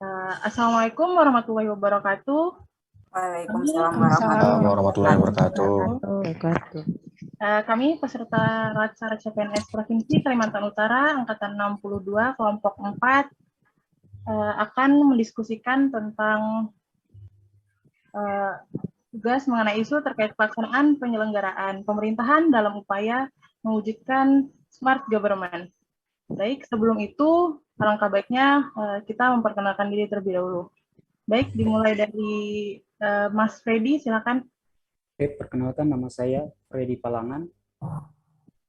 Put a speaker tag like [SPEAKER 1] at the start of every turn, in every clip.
[SPEAKER 1] Assalamualaikum warahmatullahi wabarakatuh.
[SPEAKER 2] Waalaikumsalam
[SPEAKER 3] Warahmatullahi wabarakatuh.
[SPEAKER 1] Kami peserta Latsar CPNS Provinsi Kalimantan Utara Angkatan 62 kelompok 4 akan mendiskusikan tentang tugas mengenai isu terkait pelaksanaan penyelenggaraan pemerintahan dalam upaya mewujudkan smart government. Baik, sebelum itu alangkah baiknya kita memperkenalkan diri terlebih dahulu. Baik, dimulai dari Mas Freddy, silakan.
[SPEAKER 4] Oke, perkenalkan nama saya Freddy Palangan,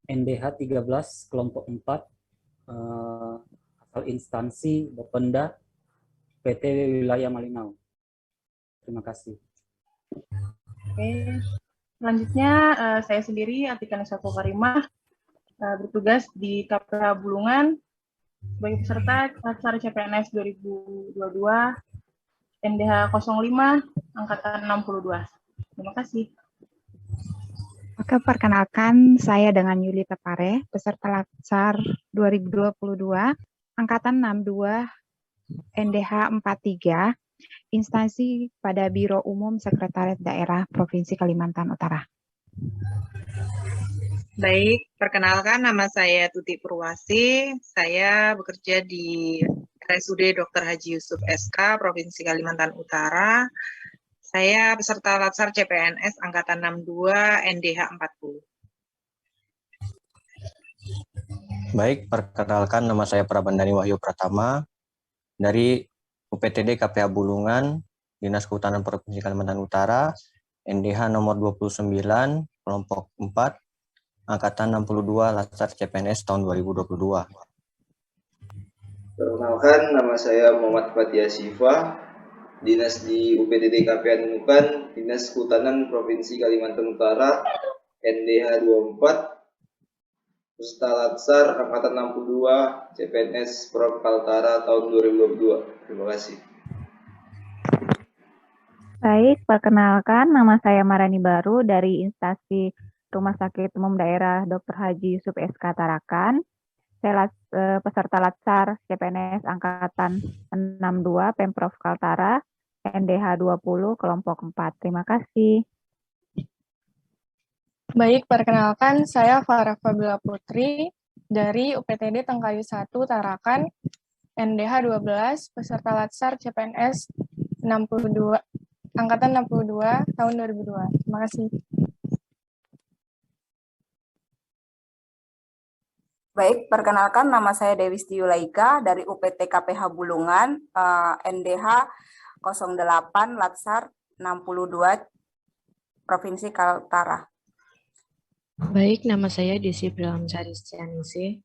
[SPEAKER 4] NDH 13, kelompok 4, asal instansi Bapenda, PT Wilayah Malinau. Terima kasih.
[SPEAKER 1] Oke, selanjutnya saya sendiri, Atika Nisako Karimah, bertugas di KPH Bulungan sebagai peserta Latsar CPNS 2022 NDH 05 Angkatan 62. Terima kasih.
[SPEAKER 2] Oke, perkenalkan saya dengan Yulita Pare, peserta Latsar 2022, Angkatan 62, NDH 43, instansi pada Biro Umum Sekretariat Daerah Provinsi Kalimantan Utara.
[SPEAKER 5] Baik, perkenalkan nama saya Tuti Purwasi, saya bekerja di RSUD Dr. Haji Yusuf SK, Provinsi Kalimantan Utara. Saya peserta Latsar CPNS Angkatan 62 NDH 40.
[SPEAKER 3] Baik, perkenalkan nama saya Prabandani Wahyu Pratama dari UPTD KPH Bulungan, Dinas Kehutanan Provinsi Kalimantan Utara, NDH nomor 29, kelompok 4, Angkatan 62 Latsar CPNS tahun 2022.
[SPEAKER 6] Perkenalkan, nama saya Muhammad Fatia Siva, Dinas di UPTD KPH Nunukan, Dinas Kehutanan Provinsi Kalimantan Utara, NDH 24, peserta Latsar Angkatan 62 CPNS Prof Kaltara tahun 2022. Terima kasih.
[SPEAKER 2] Baik, perkenalkan nama saya Marani Baru dari instansi Rumah Sakit Umum Daerah Dr. Haji Yusuf SK Tarakan. Saya peserta Latsar CPNS Angkatan 62 Pemprov Kaltara NDH 20 kelompok 4. Terima kasih.
[SPEAKER 7] Baik, perkenalkan saya Farah Fabila Putri dari UPTD Tengkayu 1 Tarakan NDH 12 peserta Latsar CPNS 62 Angkatan 62 tahun 2002. Terima kasih.
[SPEAKER 8] Baik, perkenalkan nama saya Dewi Stiulaika dari UPT KPH Bulungan, NDH 08 Latsar 62 Provinsi Kaltara.
[SPEAKER 9] Baik, nama saya Desi Prilamsari Stianisi,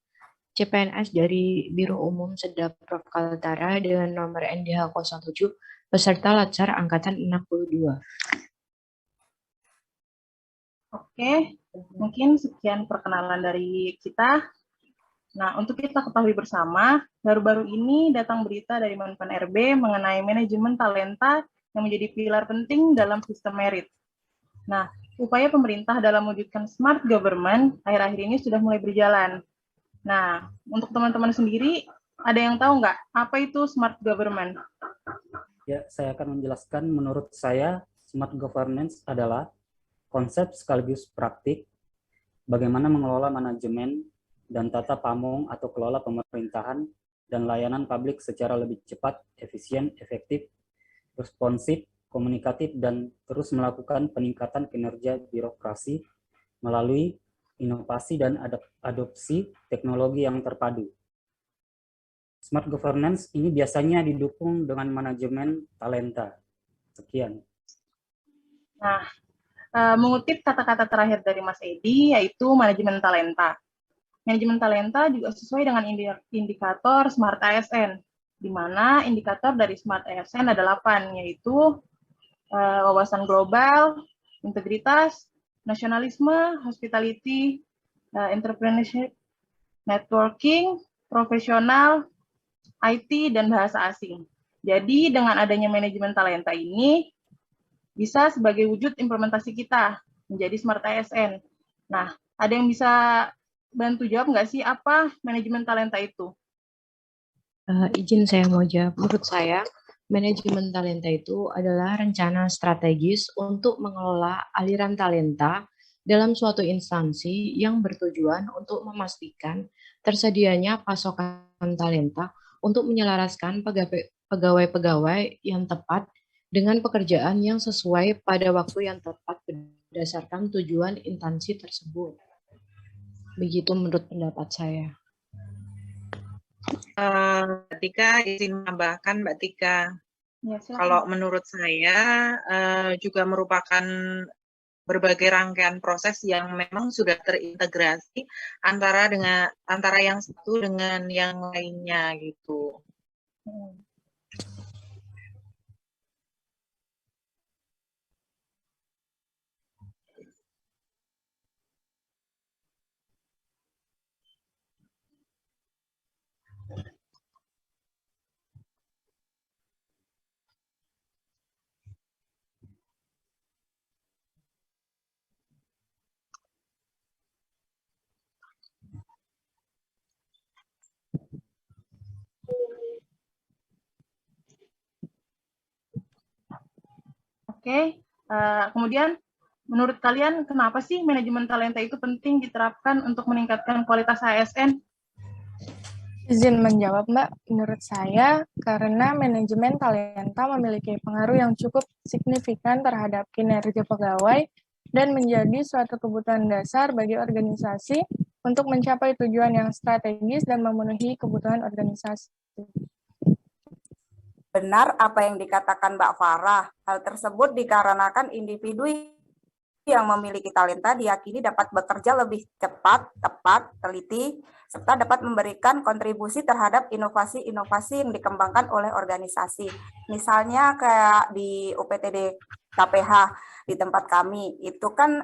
[SPEAKER 9] CPNS dari Biro Umum Sedap Prof Kaltara dengan nomor NDH 07, peserta Latsar Angkatan 62.
[SPEAKER 1] Oke, mungkin sekian perkenalan dari kita. Nah, untuk kita ketahui bersama, baru-baru ini datang berita dari Menpan RB mengenai manajemen talenta yang menjadi pilar penting dalam sistem merit. Nah, upaya pemerintah dalam mewujudkan smart government akhir-akhir ini sudah mulai berjalan. Nah, untuk teman-teman sendiri, ada yang tahu nggak apa itu smart government?
[SPEAKER 4] Ya, saya akan menjelaskan. Menurut saya, smart governance adalah konsep sekaligus praktik bagaimana mengelola manajemen dan tata pamong atau kelola pemerintahan dan layanan publik secara lebih cepat, efisien, efektif, responsif, komunikatif, dan terus melakukan peningkatan kinerja birokrasi melalui inovasi dan adopsi teknologi yang terpadu. Smart governance ini biasanya didukung dengan manajemen talenta. Sekian.
[SPEAKER 1] Nah, mengutip kata-kata terakhir dari Mas Edi, yaitu manajemen talenta. Manajemen talenta juga sesuai dengan indikator Smart ASN, di mana indikator dari Smart ASN ada 8, yaitu wawasan global, integritas, nasionalisme, hospitality, entrepreneurship, networking, profesional, IT, dan bahasa asing. Jadi dengan adanya manajemen talenta ini bisa sebagai wujud implementasi kita menjadi Smart ASN. Nah, ada yang bisa bantu jawab nggak sih apa manajemen talenta itu?
[SPEAKER 9] Izin saya mau jawab. Menurut saya, manajemen talenta itu adalah rencana strategis untuk mengelola aliran talenta dalam suatu instansi yang bertujuan untuk memastikan tersedianya pasokan talenta untuk menyelaraskan pegawai-pegawai yang tepat dengan pekerjaan yang sesuai pada waktu yang tepat berdasarkan tujuan instansi tersebut. Begitu menurut pendapat saya.
[SPEAKER 5] Mbak Tika, izin menambahkan Mbak Tika.
[SPEAKER 1] Ya, silakan.
[SPEAKER 5] Kalau menurut saya juga merupakan berbagai rangkaian proses yang memang sudah terintegrasi antara yang satu dengan yang lainnya gitu.
[SPEAKER 1] Oke, kemudian menurut kalian kenapa sih manajemen talenta itu penting diterapkan untuk meningkatkan kualitas ASN?
[SPEAKER 7] Izin menjawab, Mbak. Menurut saya, karena manajemen talenta memiliki pengaruh yang cukup signifikan terhadap kinerja pegawai dan menjadi suatu kebutuhan dasar bagi organisasi untuk mencapai tujuan yang strategis dan memenuhi kebutuhan organisasi.
[SPEAKER 8] Benar apa yang dikatakan Mbak Farah. Hal tersebut dikarenakan individu yang memiliki talenta diyakini dapat bekerja lebih cepat, tepat, teliti, serta dapat memberikan kontribusi terhadap inovasi-inovasi yang dikembangkan oleh organisasi. Misalnya kayak di UPTD KPH di tempat kami, itu kan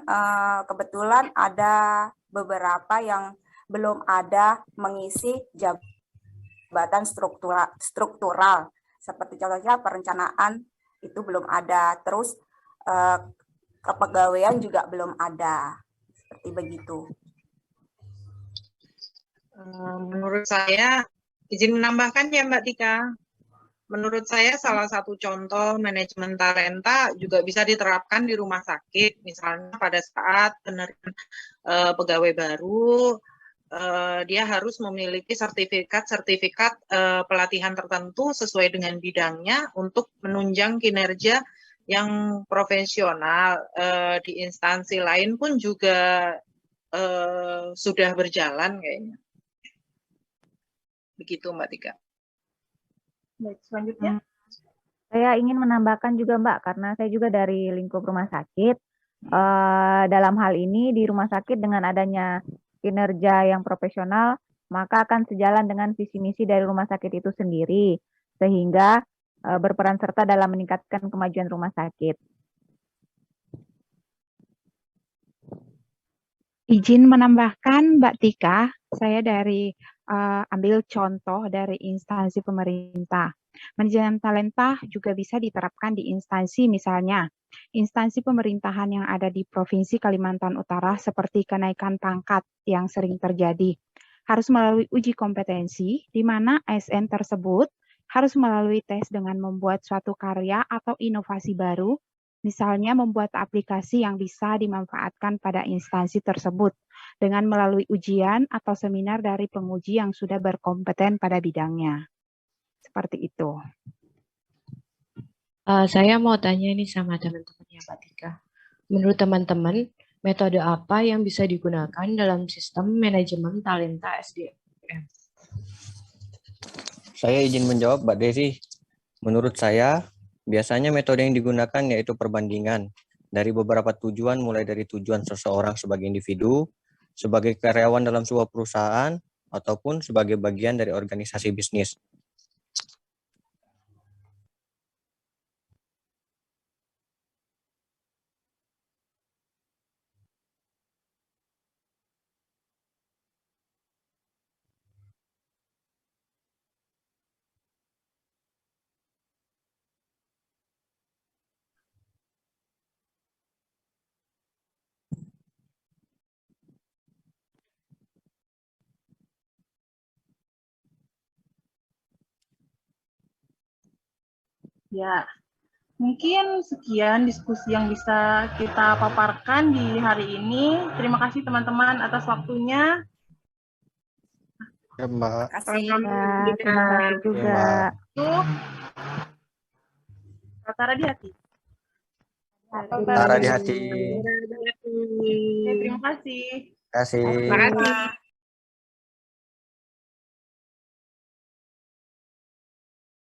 [SPEAKER 8] kebetulan ada beberapa yang belum ada mengisi jabatan struktural. Seperti contohnya perencanaan itu belum ada, terus kepegawaian juga belum ada, seperti begitu.
[SPEAKER 5] Menurut saya, izin menambahkan ya Mbak Tika, menurut saya salah satu contoh manajemen talenta juga bisa diterapkan di rumah sakit, misalnya pada saat penerimaan pegawai baru, dia harus memiliki sertifikat pelatihan tertentu sesuai dengan bidangnya untuk menunjang kinerja yang profesional. Di instansi lain pun juga sudah berjalan kayaknya. Begitu Mbak Tika.
[SPEAKER 1] Baik, selanjutnya.
[SPEAKER 2] Saya ingin menambahkan juga Mbak, karena saya juga dari lingkup rumah sakit. Dalam hal ini di rumah sakit dengan adanya kinerja yang profesional, maka akan sejalan dengan visi misi dari rumah sakit itu sendiri, sehingga berperan serta dalam meningkatkan kemajuan rumah sakit.
[SPEAKER 10] Izin menambahkan Mbak Tika, saya dari ambil contoh dari instansi pemerintah. Manajemen talenta juga bisa diterapkan di instansi, misalnya instansi pemerintahan yang ada di Provinsi Kalimantan Utara seperti kenaikan pangkat yang sering terjadi. Harus melalui uji kompetensi, di mana ASN tersebut harus melalui tes dengan membuat suatu karya atau inovasi baru, misalnya membuat aplikasi yang bisa dimanfaatkan pada instansi tersebut dengan melalui ujian atau seminar dari penguji yang sudah berkompeten pada bidangnya. Seperti itu.
[SPEAKER 9] Saya mau tanya ini sama teman-temannya Mbak Tika. Menurut teman-teman, metode apa yang bisa digunakan dalam sistem manajemen talenta SDM?
[SPEAKER 3] Saya izin menjawab Mbak Desi. Menurut saya, biasanya metode yang digunakan yaitu perbandingan dari beberapa tujuan, mulai dari tujuan seseorang sebagai individu, sebagai karyawan dalam sebuah perusahaan, ataupun sebagai bagian dari organisasi bisnis.
[SPEAKER 1] Ya, mungkin sekian diskusi yang bisa kita paparkan di hari ini. Terima kasih teman-teman atas waktunya.
[SPEAKER 3] Ya, Mbak.
[SPEAKER 8] Terima kasih.
[SPEAKER 2] Ya, terima kasih juga.
[SPEAKER 3] Mbak.
[SPEAKER 1] Tara di hati.
[SPEAKER 3] Tara di hati.
[SPEAKER 1] Oke, terima kasih.
[SPEAKER 3] Terima kasih.
[SPEAKER 5] Terima kasih.